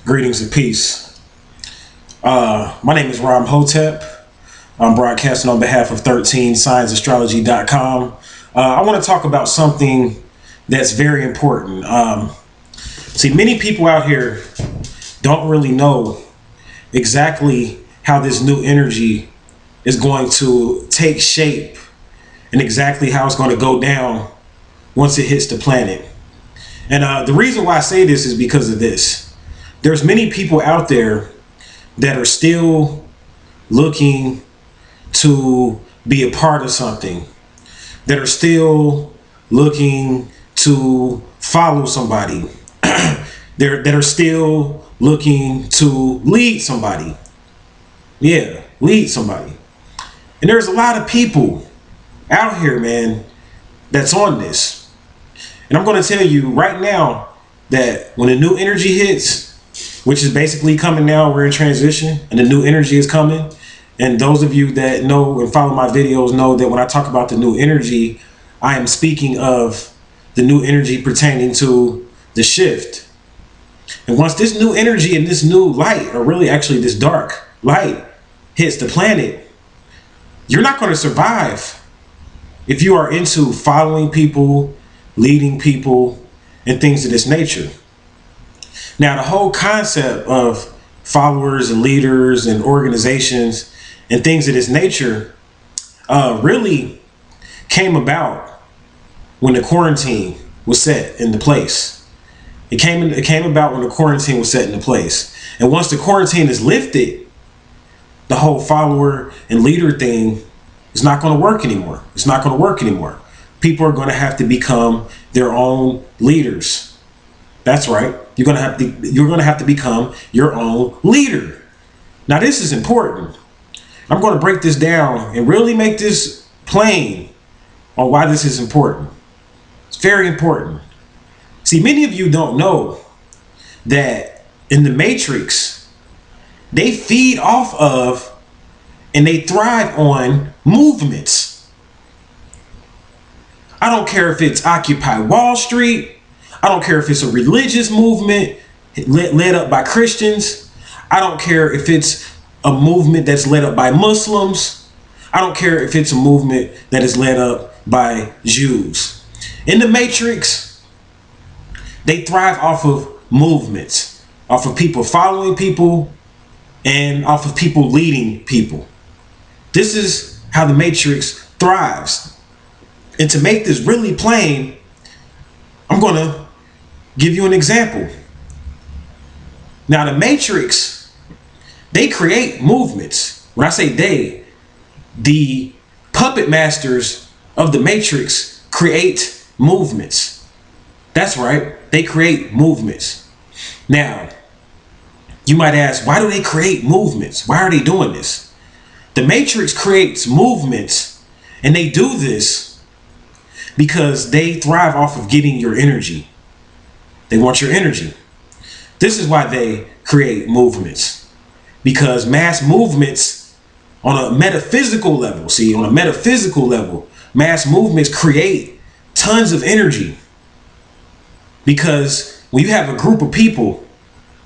Greetings and peace. My name is Ram Hotep. I'm broadcasting on behalf of 13scienceastrology.com. I want to talk about something that's very important. See, many people out here don't really know exactly how this new energy is going to take shape and exactly how it's going to go down once it hits the planet. And the reason why I say this is because of this. There's many people out there that are still looking to be a part of something, that are still looking to follow somebody, that are still looking to lead somebody. Yeah, lead somebody. And there's a lot of people out here, man, that's on this. And I'm going to tell you right now that when the new energy hits, which is basically coming now, we're in transition and the new energy is coming. And those of you that know and follow my videos know that when I talk about the new energy, I am speaking of the new energy pertaining to the shift. And once this new energy and this new light, or really actually this dark light, hits the planet, you're not going to survive if you are into following people, leading people, and things of this nature. Now, the whole concept of followers and leaders and organizations and things of this nature really came about when the quarantine was set into place. It came about when the quarantine was set into place. And once the quarantine is lifted, the whole follower and leader thing is not going to work anymore. It's not going to work anymore. People are going to have to become their own leaders. That's right. You're going to have to become your own leader. Now, this is important. I'm going to break this down and really make this plain on why this is important. It's very important. See, many of you don't know that in the Matrix, they feed off of and they thrive on movements. I don't care if it's Occupy Wall Street. I don't care if it's a religious movement led up by Christians. I don't care if it's a movement that's led up by Muslims. I don't care if it's a movement that is led up by Jews. In the Matrix, they thrive off of movements, off of people following people, and off of people leading people. This is how the Matrix thrives. And to make this really plain, I'm going to give you an example. Now, the Matrix, they create movements. When I say they, the puppet masters of the Matrix create movements. That's right. They create movements. Now, you might ask, why do they create movements? Why are they doing this? The Matrix creates movements, and they do this because they thrive off of getting your energy. They want your energy. This is why they create movements, because mass movements on a metaphysical level, mass movements create tons of energy. Because when you have a group of people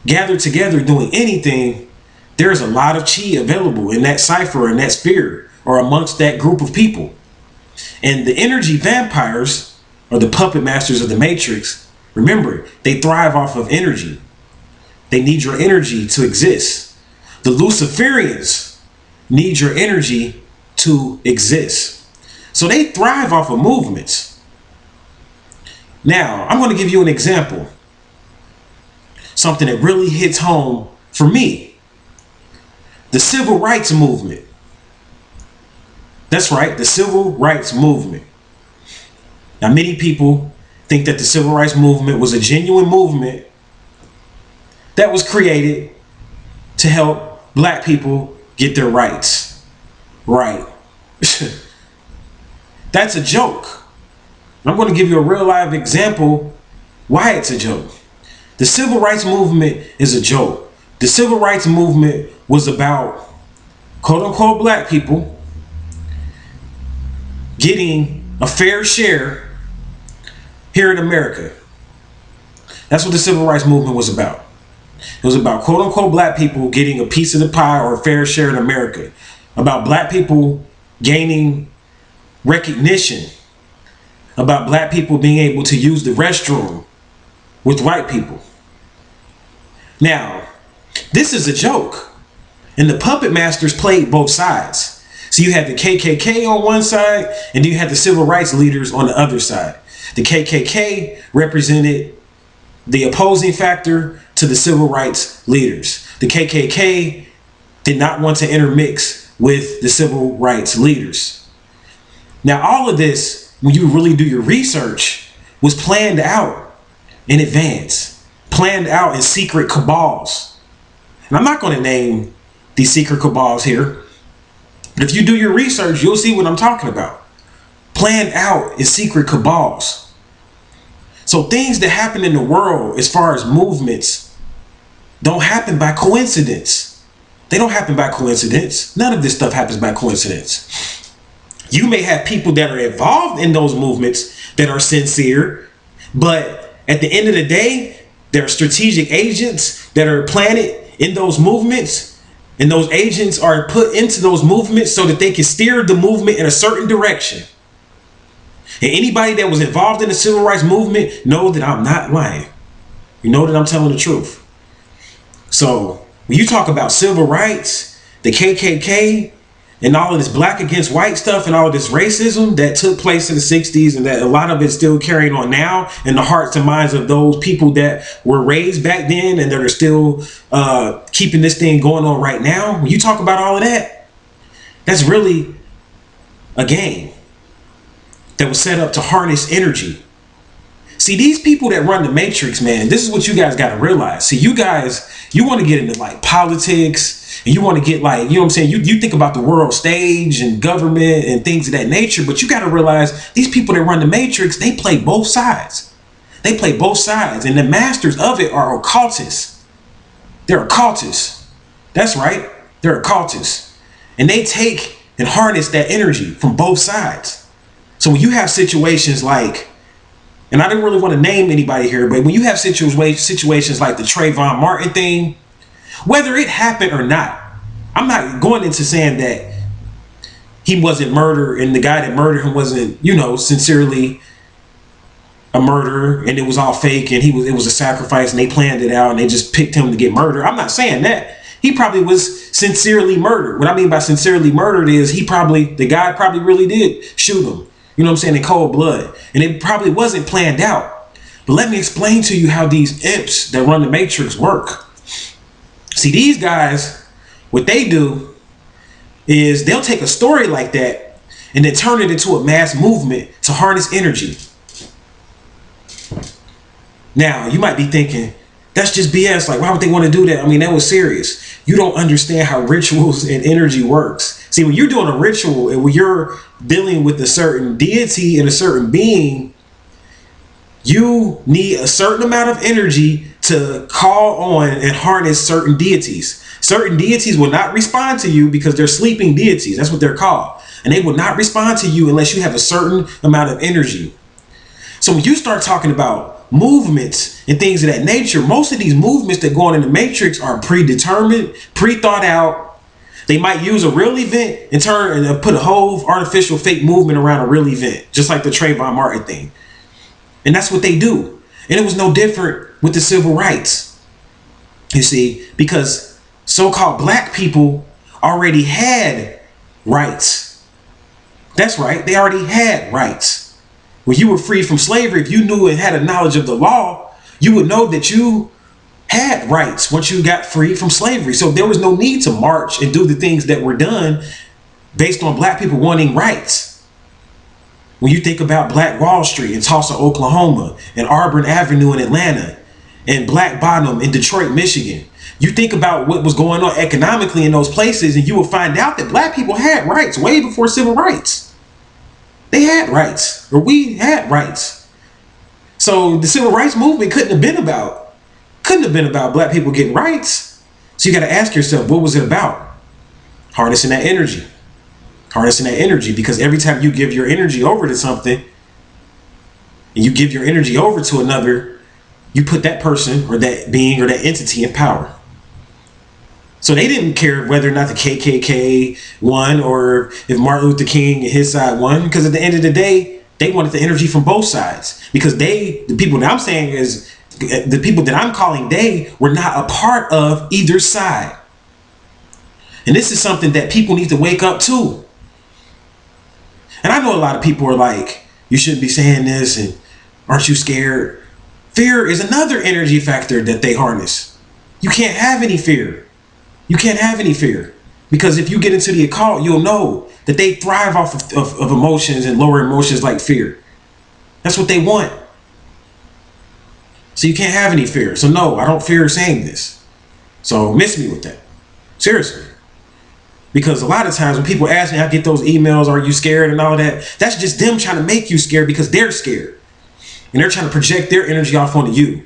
gathered together doing anything, there's a lot of chi available in that cipher, in that sphere, or amongst that group of people. And the energy vampires, or the puppet masters of the Matrix, remember, they thrive off of energy. They need your energy to exist. The Luciferians need your energy to exist. So they thrive off of movements. Now, I'm going to give you an example. Something that really hits home for me. The civil rights movement. That's right, the civil rights movement. Now, many people think that the civil rights movement was a genuine movement that was created to help black people get their rights. Right. That's a joke. I'm going to give you a real live example why it's a joke. The civil rights movement is a joke. The civil rights movement was about quote unquote black people getting a fair share here in America. That's what the civil rights movement was about. It was about quote unquote black people getting a piece of the pie or a fair share in America. About black people gaining recognition. About black people being able to use the restroom with white people. Now, this is a joke. And the puppet masters played both sides. So you had the KKK on one side, and you had the civil rights leaders on the other side. The KKK represented the opposing factor to the civil rights leaders. The KKK did not want to intermix with the civil rights leaders. Now, all of this, when you really do your research, was planned out in advance, planned out in secret cabals. And I'm not going to name these secret cabals here, but if you do your research, you'll see what I'm talking about. Planned out in secret cabals. So things that happen in the world as far as movements don't happen by coincidence. They don't happen by coincidence. None of this stuff happens by coincidence. You may have people that are involved in those movements that are sincere, but at the end of the day, there are strategic agents that are planted in those movements, and those agents are put into those movements so that they can steer the movement in a certain direction. And anybody that was involved in the civil rights movement know that I'm not lying. You know that I'm telling the truth. So when you talk about civil rights, the KKK, and all of this black against white stuff and all of this racism that took place in the 60s, and that a lot of it's still carrying on now in the hearts and minds of those people that were raised back then and that are still keeping this thing going on right now. When you talk about all of that, that's really a game that was set up to harness energy. See, these people that run the matrix, man, this is what you guys got to realize. See, you guys, you want to get into like politics, and you want to get like, you know what I'm saying? You think about the world stage and government and things of that nature, but you got to realize these people that run the matrix, they play both sides. They play both sides, and the masters of it are occultists. They're occultists. That's right. They're occultists. And they take and harness that energy from both sides. So when you have situations like, and I didn't really want to name anybody here, but when you have situations like the Trayvon Martin thing, whether it happened or not, I'm not going into saying that he wasn't murdered and the guy that murdered him wasn't, you know, sincerely a murderer and it was all fake and it was a sacrifice and they planned it out and they just picked him to get murdered. I'm not saying that. He probably was sincerely murdered. What I mean by sincerely murdered is the guy probably really did shoot him. You know what I'm saying? In cold blood. And it probably wasn't planned out. But let me explain to you how these imps that run the matrix work. See, these guys, what they do is they'll take a story like that and then turn it into a mass movement to harness energy. Now, you might be thinking, that's just BS. Like, why would they want to do that? I mean, that was serious. You don't understand how rituals and energy works. See, when you're doing a ritual and when you're dealing with a certain deity and a certain being, you need a certain amount of energy to call on and harness certain deities. Certain deities will not respond to you because they're sleeping deities. That's what they're called. And they will not respond to you unless you have a certain amount of energy. So when you start talking about movements and things of that nature, most of these movements that go on in the matrix are predetermined, pre-thought out. They might use a real event and turn and put a whole artificial fake movement around a real event, just like the Trayvon Martin thing. And that's what they do. And it was no different with the civil rights. You see, because so-called black people already had rights. That's right. They already had rights. When you were freed from slavery, if you knew and had a knowledge of the law, you would know that you had rights once you got free from slavery. So there was no need to march and do the things that were done based on black people wanting rights. When you think about Black Wall Street in Tulsa, Oklahoma, and Auburn Avenue in Atlanta, and Black Bottom in Detroit, Michigan, you think about what was going on economically in those places, and you will find out that black people had rights way before civil rights. They had rights, or we had rights. So the civil rights movement couldn't have been about black people getting rights. So you got to ask yourself, what was it about? Harnessing that energy. Harnessing that energy, because every time you give your energy over to something, and you give your energy over to another, you put that person or that being or that entity in power. So they didn't care whether or not the KKK won or if Martin Luther King and his side won, because at the end of the day, they wanted the energy from both sides. Because the people that I'm saying is, the people that I'm calling they were not a part of either side. And this is something that people need to wake up to. And I know a lot of people are like, you shouldn't be saying this, and aren't you scared? Fear is another energy factor that they harness. You can't have any fear. You can't have any fear, because if you get into the occult, you'll know that they thrive off of emotions and lower emotions like fear. That's what they want. So you can't have any fear. So no, I don't fear saying this. So miss me with that. Seriously. Because a lot of times when people ask me, I get those emails, are you scared and all that? That's just them trying to make you scared because they're scared. And they're trying to project their energy off onto you.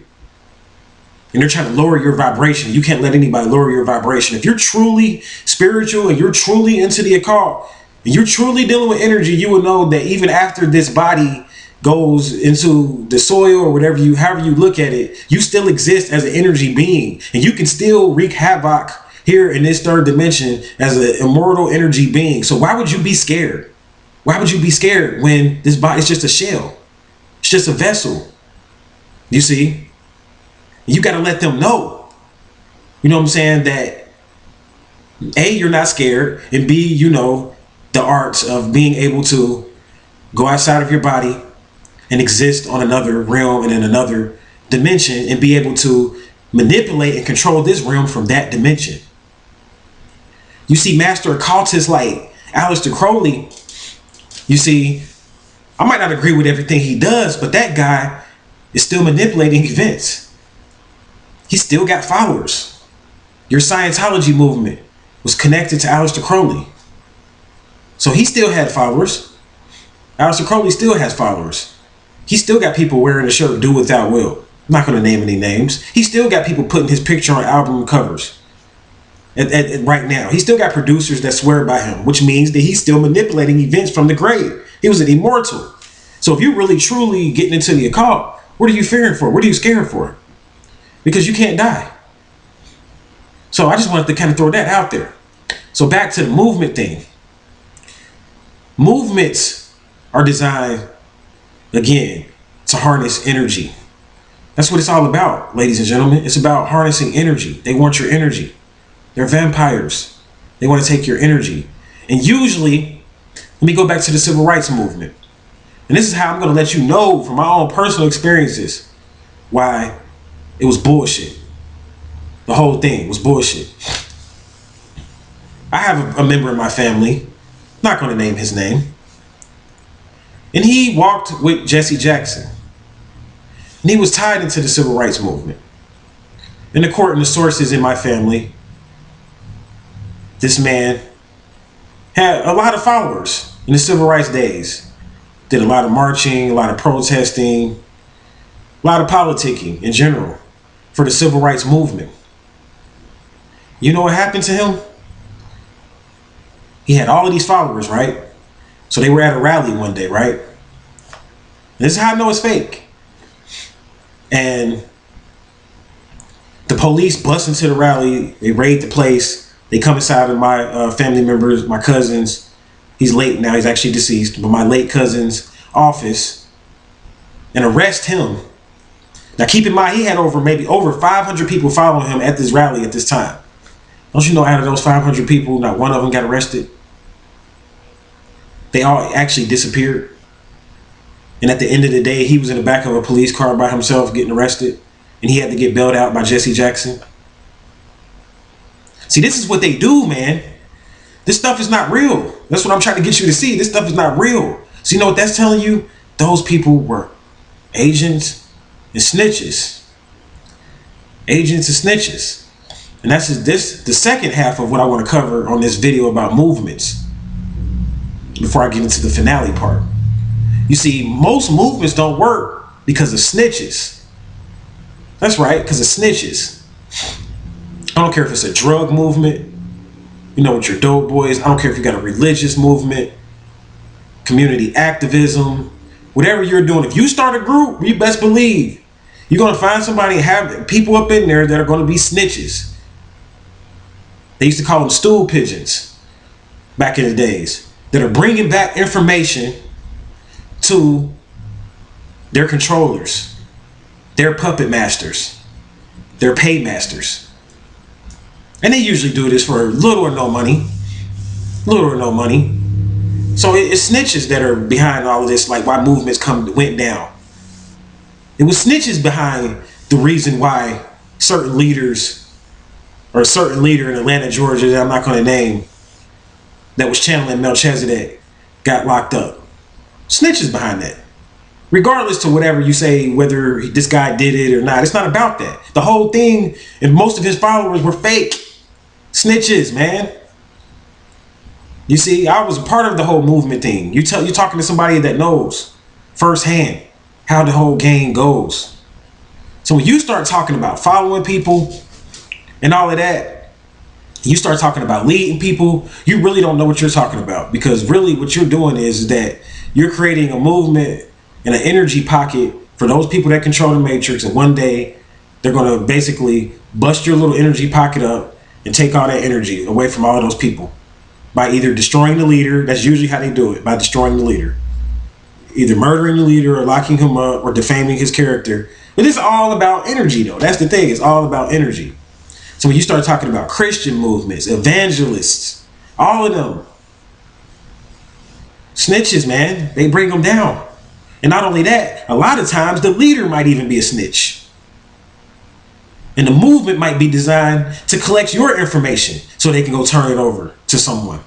And they're trying to lower your vibration. You can't let anybody lower your vibration. If you're truly spiritual and you're truly into the occult and you're truly dealing with energy, you will know that even after this body goes into the soil or whatever however you look at it, you still exist as an energy being, and you can still wreak havoc here in this third dimension as an immortal energy being. So why would you be scared? Why would you be scared when this body is just a shell? It's just a vessel. You see? You got to let them know, you know what I'm saying, that A, you're not scared, and B, you know the arts of being able to go outside of your body and exist on another realm and in another dimension and be able to manipulate and control this realm from that dimension. You see, master occultists like Aleister Crowley, you see, I might not agree with everything he does, but that guy is still manipulating events. He still got followers. Your Scientology movement was connected to Aleister Crowley. So he still had followers. Aleister Crowley still has followers. He still got people wearing the shirt, "Do What Thou Wilt." I'm not going to name any names. He still got people putting his picture on album covers. Right now, he still got producers that swear by him, which means that he's still manipulating events from the grave. He was an immortal. So if you're really truly getting into the occult, what are you fearing for? What are you scared for? Because you can't die. So I just wanted to kind of throw that out there. So back to the movement thing. Movements are designed, again, to harness energy. That's what it's all about, ladies and gentlemen. It's about harnessing energy. They want your energy. They're vampires. They want to take your energy. And usually, let me go back to the civil rights movement. And this is how I'm going to let you know from my own personal experiences why it was bullshit. The whole thing was bullshit. I have a member in my family, not going to name his name, and he walked with Jesse Jackson. And he was tied into the civil rights movement. And according to sources in my family, this man had a lot of followers in the civil rights days. Did a lot of marching, a lot of protesting, a lot of politicking in general for the civil rights movement. You know what happened to him? He had all of these followers, right? So they were at a rally one day, right? This is how I know it's fake. And the police bust into the rally. They raid the place. They come inside of my family members, my cousins. He's late now. He's actually deceased. But my late cousin's office and arrest him. Now keep in mind, he had maybe over 500 people following him at this rally at this time. Don't you know, out of those 500 people, not one of them got arrested? They all actually disappeared. And at the end of the day, he was in the back of a police car by himself getting arrested. And he had to get bailed out by Jesse Jackson. See, this is what they do, man. This stuff is not real. That's what I'm trying to get you to see. This stuff is not real. So you know what that's telling you? Those people were agents and snitches. Agents and snitches. And that's the second half of what I want to cover on this video about movements before I get into the finale part. You see, most movements don't work because of snitches. That's right, because of snitches. I don't care if it's a drug movement, you know, with your dope boys. I don't care if you got a religious movement, community activism, whatever you're doing. If you start a group, you best believe you're going to find somebody and have people up in there that are going to be snitches. They used to call them stool pigeons back in the days, that are bringing back information to their controllers, their puppet masters, their paymasters. And they usually do this for little or no money. Little or no money. So it's snitches that are behind all of this, like why movements went down. It was snitches behind the reason why certain leaders, or a certain leader in Atlanta, Georgia, that I'm not going to name, that was channeling Melchizedek, got locked up. Snitches behind that. Regardless to whatever you say, whether this guy did it or not, it's not about that. The whole thing, and most of his followers were fake snitches, man. You see, I was a part of the whole movement thing. You're talking to somebody that knows firsthand how the whole game goes. So when you start talking about following people and all of that, you start talking about leading people, you really don't know what you're talking about, because really what you're doing is that you're creating a movement and an energy pocket for those people that control the matrix, and one day they're going to basically bust your little energy pocket up and take all that energy away from all of those people by either destroying the leader. That's usually how they do it, by destroying the leader, either murdering the leader or locking him up or defaming his character. But it's all about energy, though. That's the thing. It's all about energy. So when you start talking about Christian movements, evangelists, all of them, snitches, man, they bring them down. And not only that, a lot of times the leader might even be a snitch. And the movement might be designed to collect your information so they can go turn it over to someone.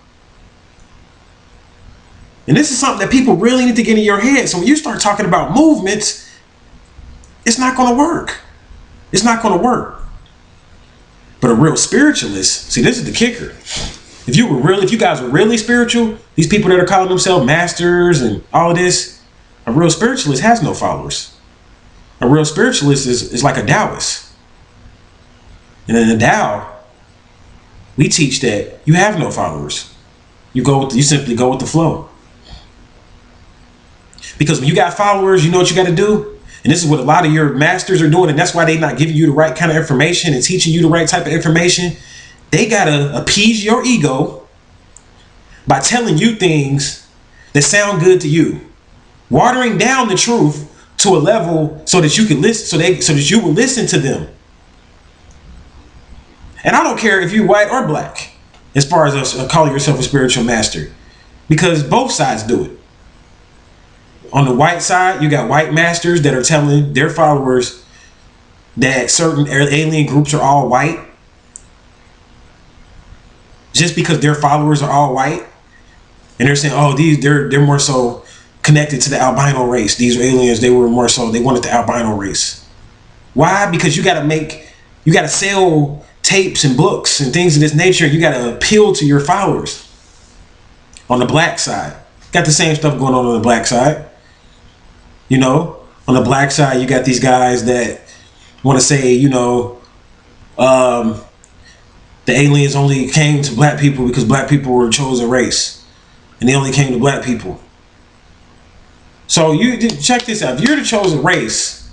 And this is something that people really need to get in your head. So when you start talking about movements, it's not going to work. It's not going to work. But a real spiritualist, see, this is the kicker. If you guys are really spiritual, these people that are calling themselves masters and all of this, a real spiritualist has no followers. A real spiritualist is like a Taoist. And in the Tao, we teach that you have no followers. You simply go with the flow. Because when you got followers, you know what you got to do? And this is what a lot of your masters are doing, and that's why they're not giving you the right kind of information and teaching you the right type of information. They got to appease your ego by telling you things that sound good to you, watering down the truth to a level so that you can listen, so that you will listen to them. And I don't care if you're white or black, as far as us calling yourself a spiritual master, because both sides do it. On the white side, you got white masters that are telling their followers that certain alien groups are all white, just because their followers are all white, and they're saying, "Oh, they're more so connected to the albino race. These aliens, they wanted the albino race." Why? Because you got to sell tapes and books and things of this nature. You got to appeal to your followers. On the black side, got the same stuff going on the black side. You know, on the black side, you got these guys that want to say, the aliens only came to black people because black people were a chosen race, and they only came to black people. So you check this out. If you're the chosen race,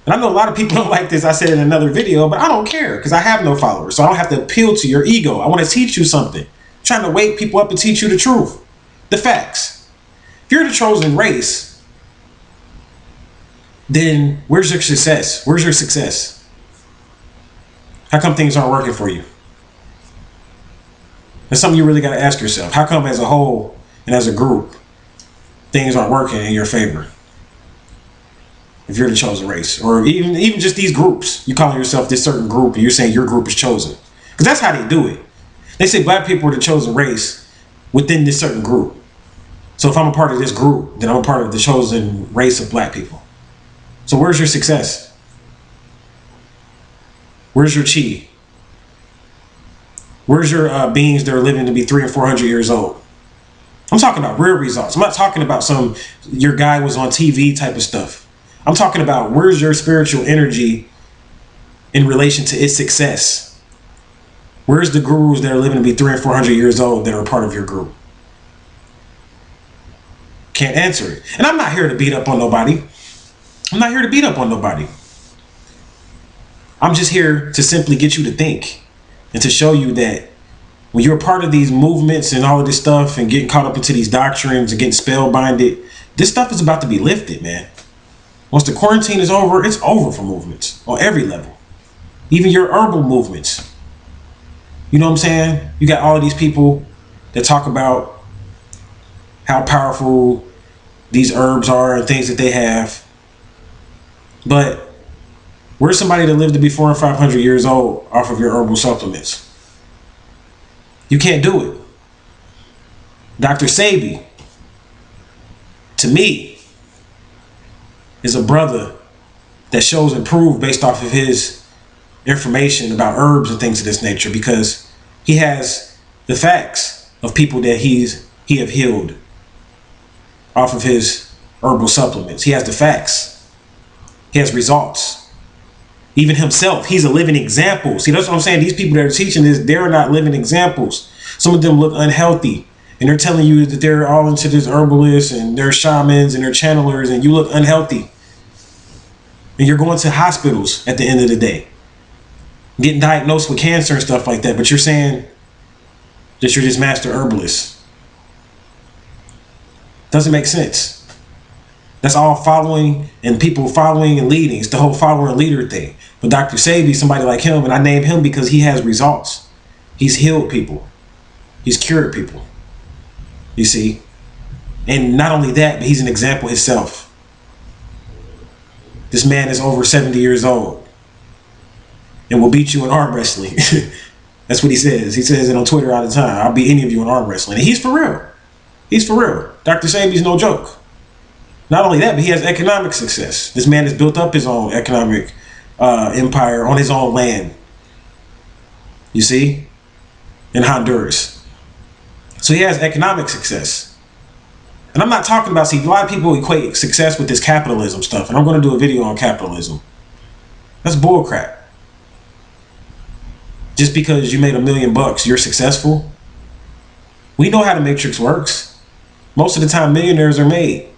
and I know a lot of people don't like this, I said in another video, but I don't care because I have no followers, so I don't have to appeal to your ego. I want to teach you something. I'm trying to wake people up and teach you the truth, the facts. If you're the chosen race, then where's your success? Where's your success? How come things aren't working for you? That's something you really got to ask yourself. How come as a whole and as a group, things aren't working in your favor? If you're the chosen race, or even just these groups, you calling yourself this certain group and you're saying your group is chosen. Because that's how they do it. They say black people are the chosen race within this certain group. So if I'm a part of this group, then I'm a part of the chosen race of black people. So where's your success? Where's your chi? Where's your beings that are living to be 300 and 400 years old? I'm talking about real results. I'm not talking about your guy was on TV type of stuff. I'm talking about where's your spiritual energy in relation to its success? Where's the gurus that are living to be 300 and 400 years old that are a part of your group? Can't answer it. And I'm not here to beat up on nobody. I'm not here to beat up on nobody. I'm just here to simply get you to think and to show you that when you're a part of these movements and all of this stuff and getting caught up into these doctrines and getting spellbinded, this stuff is about to be lifted, man. Once the quarantine is over, it's over for movements on every level. Even your herbal movements. You know what I'm saying? You got all of these people that talk about how powerful these herbs are and things that they have. But where's somebody that lived to be 400 and 500 years old off of your herbal supplements? You can't do it. Dr. Sebi, to me, is a brother that shows and prove based off of his information about herbs and things of this nature, because he has the facts of people that he have healed off of his herbal supplements. He has the facts. He has results. Even himself, he's a living example. See, that's what I'm saying. These people that are teaching this, they're not living examples. Some of them look unhealthy, and they're telling you that they're all into this herbalists and they're shamans and they're channelers, and you look unhealthy. And you're going to hospitals at the end of the day, getting diagnosed with cancer and stuff like that, but you're saying that you're this master herbalist. Doesn't make sense. That's all following and people following and leading. It's the whole follower and leader thing. But Dr. Sebi, somebody like him, and I name him because he has results. He's healed people. He's cured people. You see? And not only that, but he's an example himself. This man is over 70 years old and will beat you in arm wrestling. That's what he says. He says it on Twitter all the time. I'll beat any of you in arm wrestling. And he's for real. He's for real. Dr. Sebi's no joke. Not only that, but he has economic success. This man has built up his own economic empire on his own land. You see? In Honduras. So he has economic success. And I'm not talking about, see, a lot of people equate success with this capitalism stuff. And I'm going to do a video on capitalism. That's bullcrap. Just because you made $1 million, you're successful. We know how the matrix works. Most of the time, millionaires are made.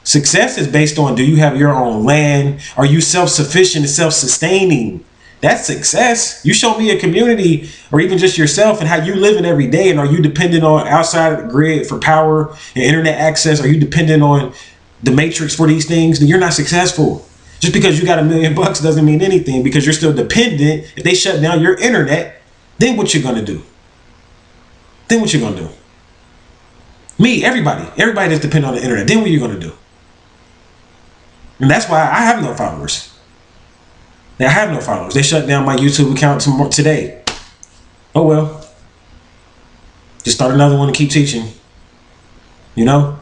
Success is based on, do you have your own land? Are you self-sufficient and self-sustaining? That's success. You show me a community or even just yourself and how you living every day, and are you dependent on outside of the grid for power and internet access? Are you dependent on the matrix for these things? Then you're not successful. Just because you got $1 million doesn't mean anything, because you're still dependent. If they shut down your internet, then what you're gonna do? Then what you're gonna do? Me, everybody that's dependent on the internet, then what you're gonna do? And that's why I have no followers. I have no followers. They shut down my YouTube account today. Oh well. Just start another one and keep teaching. You know?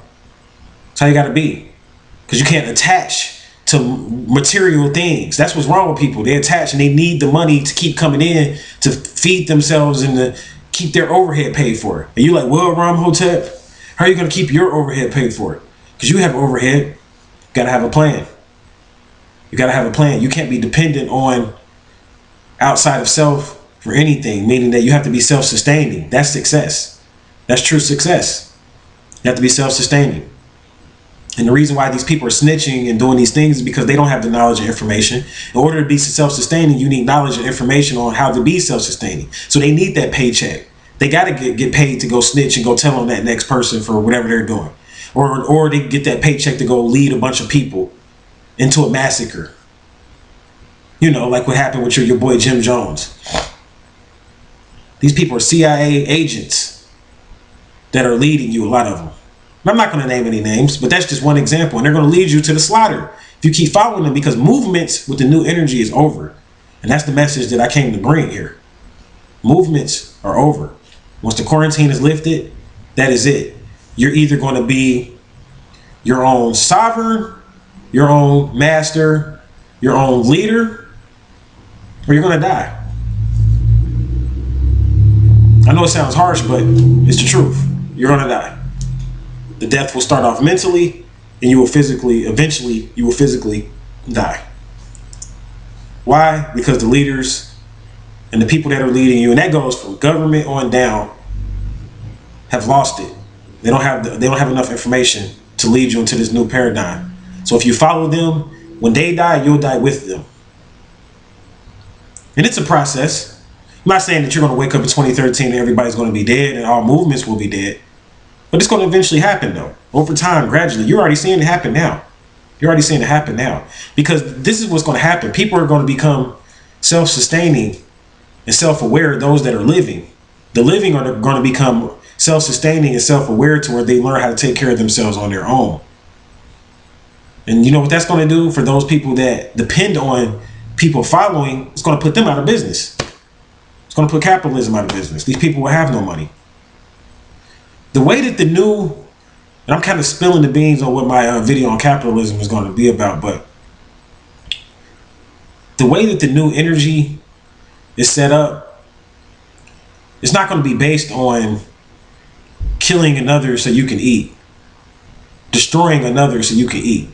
That's how you gotta be. Because you can't attach to material things. That's what's wrong with people. They attach and they need the money to keep coming in to feed themselves and to keep their overhead paid for. And you're like, well, Ram Hotep, how are you gonna keep your overhead paid for it? Because you have overhead. You gotta have a plan. You got to have a plan. You can't be dependent on outside of self for anything, meaning that you have to be self-sustaining. That's success. That's true success. You have to be self-sustaining. And the reason why these people are snitching and doing these things is because they don't have the knowledge and information. In order to be self-sustaining, you need knowledge and information on how to be self-sustaining. So they need that paycheck. They got to get paid to go snitch and go tell on that next person for whatever they're doing. Or they get that paycheck to go lead a bunch of people into a massacre. You know, like what happened with your boy Jim Jones. These people are CIA agents that are leading you, a lot of them. And I'm not going to name any names, but that's just one example. And they're going to lead you to the slaughter if you keep following them, because movements with the new energy is over. And that's the message that I came to bring here. Movements are over. Once the quarantine is lifted, that is it. You're either going to be your own sovereign, your own master, your own leader, or you're going to die. I know it sounds harsh, but it's the truth. You're going to die. The death will start off mentally, and you will eventually you will physically die. Why? Because the leaders and the people that are leading you, and that goes from government on down, have lost it. They don't have enough information to lead you into this new paradigm. So if you follow them, when they die, you'll die with them. And it's a process. I'm not saying that you're going to wake up in 2013 and everybody's going to be dead and all movements will be dead. But it's going to eventually happen, though. Over time, gradually. You're already seeing it happen now. You're already seeing it happen now. Because this is what's going to happen. People are going to become self-sustaining and self-aware, those that are living. The living are going to become self-sustaining and self-aware to where they learn how to take care of themselves on their own. And you know what that's going to do for those people that depend on people following? It's going to put them out of business. It's going to put capitalism out of business. These people will have no money. The way that the new, and I'm kind of spilling the beans on what my video on capitalism is going to be about, but the way that the new energy is set up, it's not going to be based on killing another so you can eat, destroying another so you can eat.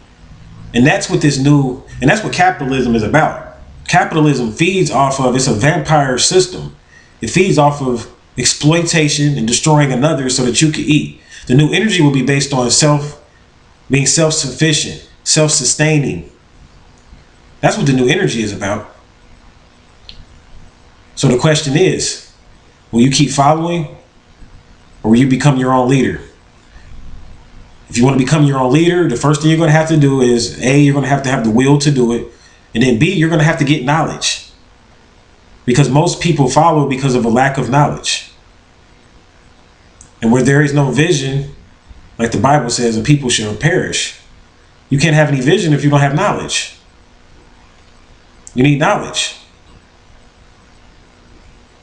And that's what this new, and that's what capitalism is about. Capitalism feeds off of, it's a vampire system. It feeds off of exploitation and destroying another so that you can eat. The new energy will be based on being self-sufficient, self-sustaining. That's what the new energy is about. So the question is, will you keep following or will you become your own leader? If you want to become your own leader, the first thing you're going to have to do is A, you're going to have the will to do it. And then B, you're going to have to get knowledge. Because most people follow because of a lack of knowledge. And where there is no vision, like the Bible says, the people shall perish. You can't have any vision if you don't have knowledge. You need knowledge.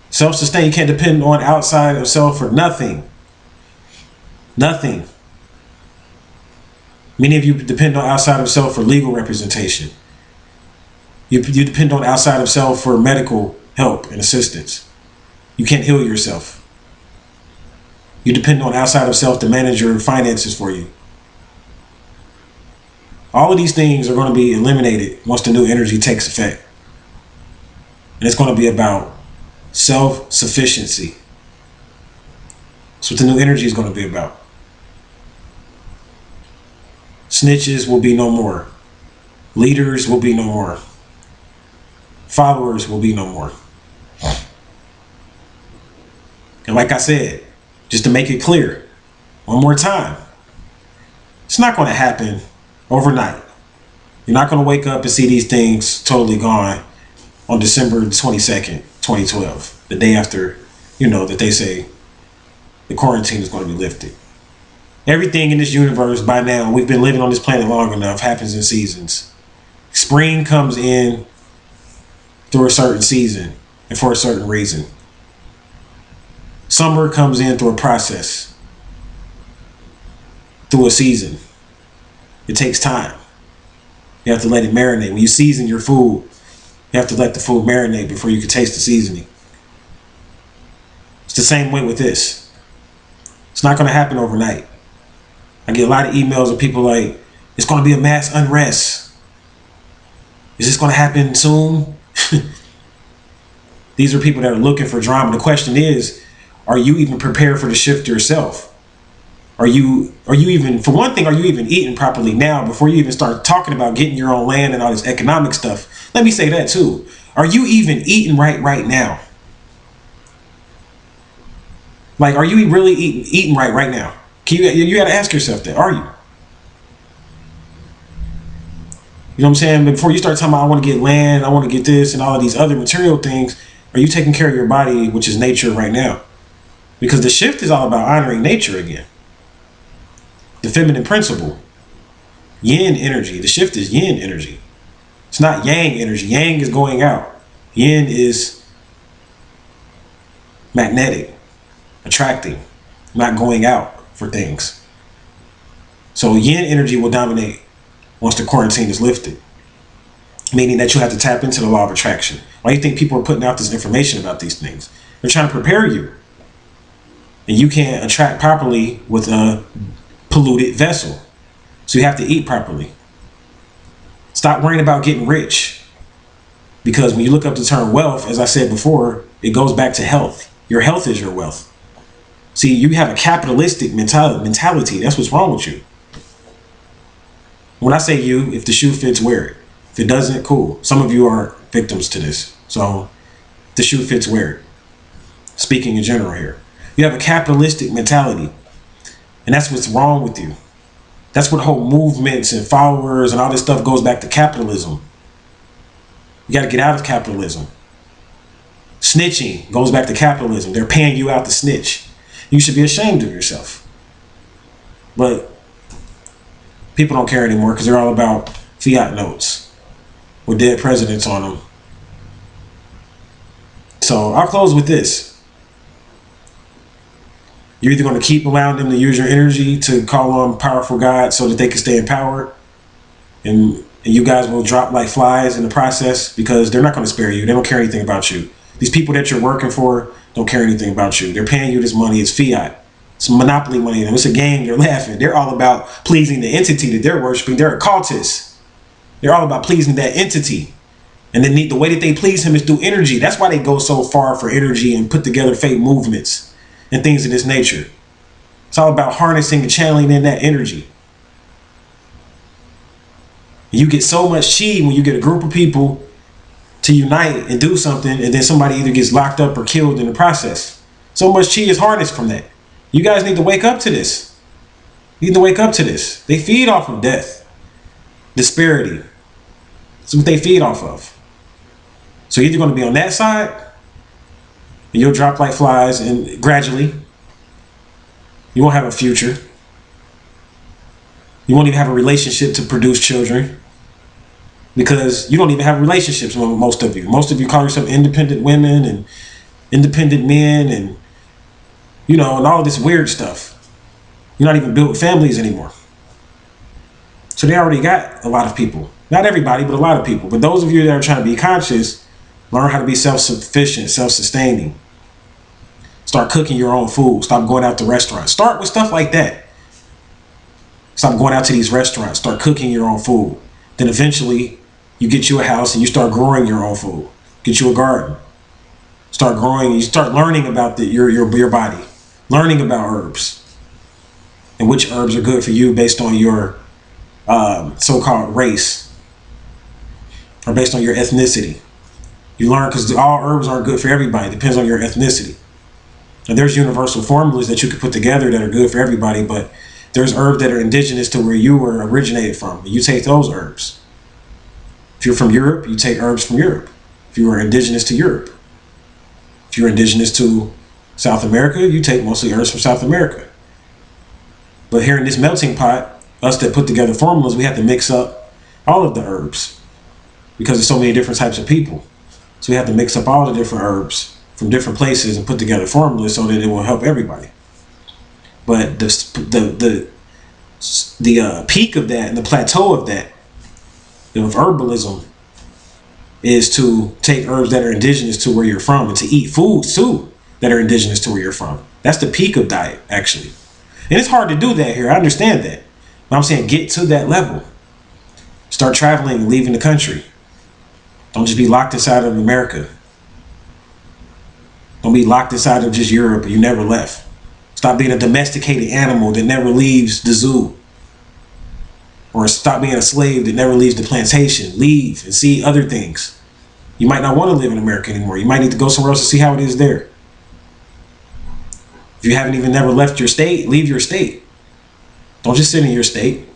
Self-sustain, you can't depend on outside of self for nothing. Nothing. Many of you depend on outside of self for legal representation. You depend on outside of self for medical help and assistance. You can't heal yourself. You depend on outside of self to manage your finances for you. All of these things are going to be eliminated once the new energy takes effect. And it's going to be about self-sufficiency. That's what the new energy is going to be about. Snitches will be no more. Leaders will be no more. Followers will be no more. And like I said, just to make it clear, one more time, it's not going to happen overnight. You're not going to wake up and see these things totally gone on December 22nd, 2012, the day after, that they say the quarantine is going to be lifted. Everything in this universe by now, we've been living on this planet long enough, happens in seasons. Spring comes in through a certain season and for a certain reason. Summer comes in through a process, through a season. It takes time. You have to let it marinate. When you season your food, you have to let the food marinate before you can taste the seasoning. It's the same way with this. It's not going to happen overnight. I get a lot of emails of people like, it's going to be a mass unrest. Is this going to happen soon? These are people that are looking for drama. The question is, are you even prepared for the shift yourself? Are you even, for one thing, are you even eating properly now before you even start talking about getting your own land and all this economic stuff? Let me say that too. Are you even eating right now? Like, are you really eating right now? You got to ask yourself that. Are you? You know what I'm saying? But before you start talking about, I want to get land, I want to get this and all of these other material things, are you taking care of your body, which is nature right now? Because the shift is all about honoring nature again. The feminine principle. Yin energy. The shift is yin energy. It's not yang energy. Yang is going out. Yin is magnetic, attracting, not going out for things. So yin energy will dominate once the quarantine is lifted, meaning that you have to tap into the law of attraction. Why do you think people are putting out this information about these things? They're trying to prepare you. And you can't attract properly with a polluted vessel. So you have to eat properly. Stop worrying about getting rich. Because when you look up the term wealth, as I said before, it goes back to health. Your health is your wealth. See, you have a capitalistic mentality. That's what's wrong with you. When I say you, if the shoe fits, wear it. If it doesn't, cool. Some of you are victims to this. So if the shoe fits, wear it. speaking in general here. You have a capitalistic mentality, and that's what's wrong with you. That's what whole movements and followers and all this stuff goes back to capitalism. You got to get out of capitalism. Snitching goes back to capitalism. They're paying you out to snitch. You should be ashamed of yourself. But people don't care anymore because they're all about fiat notes with dead presidents on them. So I'll close with this. You're either going to keep allowing them to use your energy to call on powerful God so that they can stay in power, and you guys will drop like flies in the process because they're not going to spare you. They don't care anything about you. These people that you're working for don't care anything about you. They're paying you this money. It's fiat. It's monopoly money. It's a game. They're laughing. They're all about pleasing the entity that they're worshiping. They're occultists. They're all about pleasing that entity. And then the way that they please him is through energy. That's why they go so far for energy and put together fake movements and things of this nature. It's all about harnessing and channeling in that energy. You get so much chi when you get a group of people to unite and do something, and then somebody either gets locked up or killed in the process. So much chi is harnessed from that. You guys need to wake up to this. You need to wake up to this. They feed off of death, disparity. That's what they feed off of. So you're either going to be on that side, and you'll drop like flies, and gradually, you won't have a future. You won't even have a relationship to produce children because you don't even have relationships with most of you. Most of you call yourself independent women and independent men and, you know, and all this weird stuff. You're not even building families anymore. So they already got a lot of people. Not everybody, but a lot of people. But those of you that are trying to be conscious, learn how to be self-sufficient, self-sustaining. Start cooking your own food. Stop going out to restaurants. Start with stuff like that. Stop going out to these restaurants. Start cooking your own food. Then eventually you get you a house and you start growing your own food. Get you a garden. Start growing. You start learning about your body. Learning about herbs. And which herbs are good for you based on your so-called race. Or based on your ethnicity. You learn because all herbs aren't good for everybody. It depends on your ethnicity. And there's universal formulas that you can put together that are good for everybody, but there's herbs that are indigenous to where you were originated from. You take those herbs. If you're from Europe, you take herbs from Europe. If you are indigenous to Europe. If you're indigenous to South America, you take mostly herbs from South America. But here in this melting pot, us that put together formulas, we have to mix up all of the herbs because there's so many different types of people. So we have to mix up all the different herbs from different places and put together formulas so that it will help everybody. But the peak of that and the plateau of that, of herbalism, is to take herbs that are indigenous to where you're from and to eat foods too that are indigenous to where you're from. That's the peak of diet, actually. And it's hard to do that here. I understand that. But I'm saying get to that level. Start traveling and leaving the country. Don't just be locked inside of America. Don't be locked inside of just Europe and you never left. Stop being a domesticated animal that never leaves the zoo. Or stop being a slave that never leaves the plantation. Leave and see other things. You might not want to live in America anymore. You might need to go somewhere else to see how it is there. If you haven't even never left your state, leave your state. Don't just sit in your state.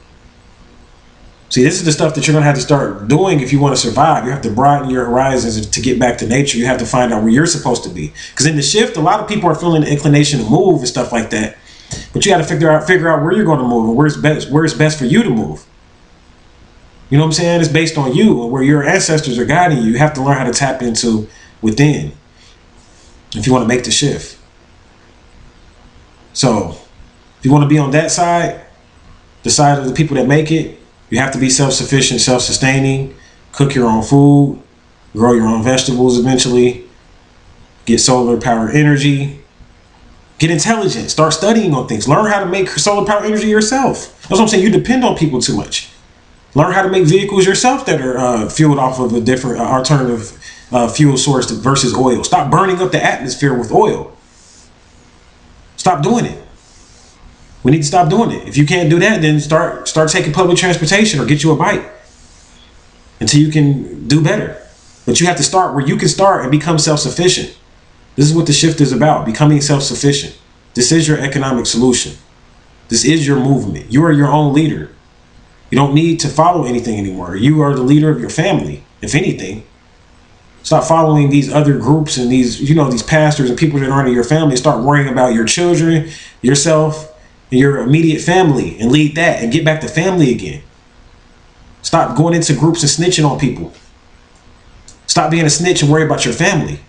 See, this is the stuff that you're going to have to start doing if you want to survive. You have to broaden your horizons to get back to nature. You have to find out where you're supposed to be. Because in the shift, a lot of people are feeling the inclination to move and stuff like that. But you got to figure out where you're going to move and where it's best for you to move. You know what I'm saying? It's based on you and where your ancestors are guiding you. You have to learn how to tap into within if you want to make the shift. So if you want to be on that side, the side of the people that make it, you have to be self-sufficient, self-sustaining, cook your own food, grow your own vegetables eventually, get solar power energy, get intelligent, start studying on things, learn how to make solar power energy yourself. That's what I'm saying. You depend on people too much. Learn how to make vehicles yourself that are fueled off of a different alternative fuel source versus oil. Stop burning up the atmosphere with oil. Stop doing it. We need to stop doing it. If you can't do that, then start taking public transportation or get you a bike until you can do better. But you have to start where you can start and become self-sufficient. This is what the shift is about, becoming self-sufficient. This is your economic solution. This is your movement. You are your own leader. You don't need to follow anything anymore. You are the leader of your family, if anything. Stop following these other groups and these pastors and people that aren't in your family. Start worrying about your children, yourself, and your immediate family, and lead that and get back to family again. Stop going into groups and snitching on people. Stop being a snitch and worry about your family.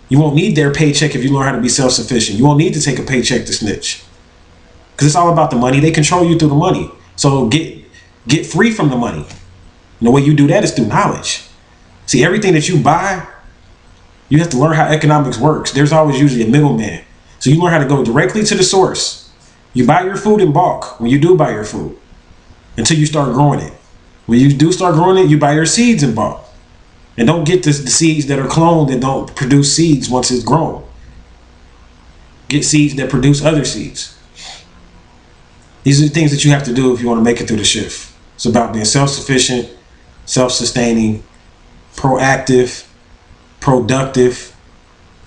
You won't need their paycheck if you learn how to be self-sufficient. You won't need to take a paycheck to snitch. Because it's all about the money. They control you through the money. So get free from the money. And the way you do that is through knowledge. See, everything that you buy, you have to learn how economics works. There's always usually a middleman. So you learn how to go directly to the source. You buy your food in bulk when you do buy your food until you start growing it. When you do start growing it, you buy your seeds in bulk. And don't get the seeds that are cloned and don't produce seeds once it's grown. Get seeds that produce other seeds. These are the things that you have to do if you want to make it through the shift. It's about being self-sufficient, self-sustaining, proactive, productive.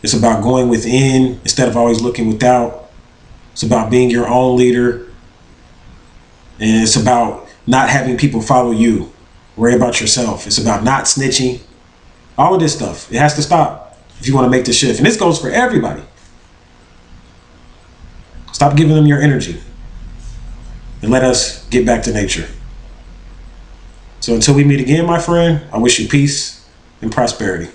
It's about going within instead of always looking without. It's about being your own leader. And it's about not having people follow you. Worry about yourself. It's about not snitching. All of this stuff. It has to stop if you want to make the shift. And this goes for everybody. Stop giving them your energy. And let us get back to nature. So until we meet again, my friend, I wish you peace and prosperity.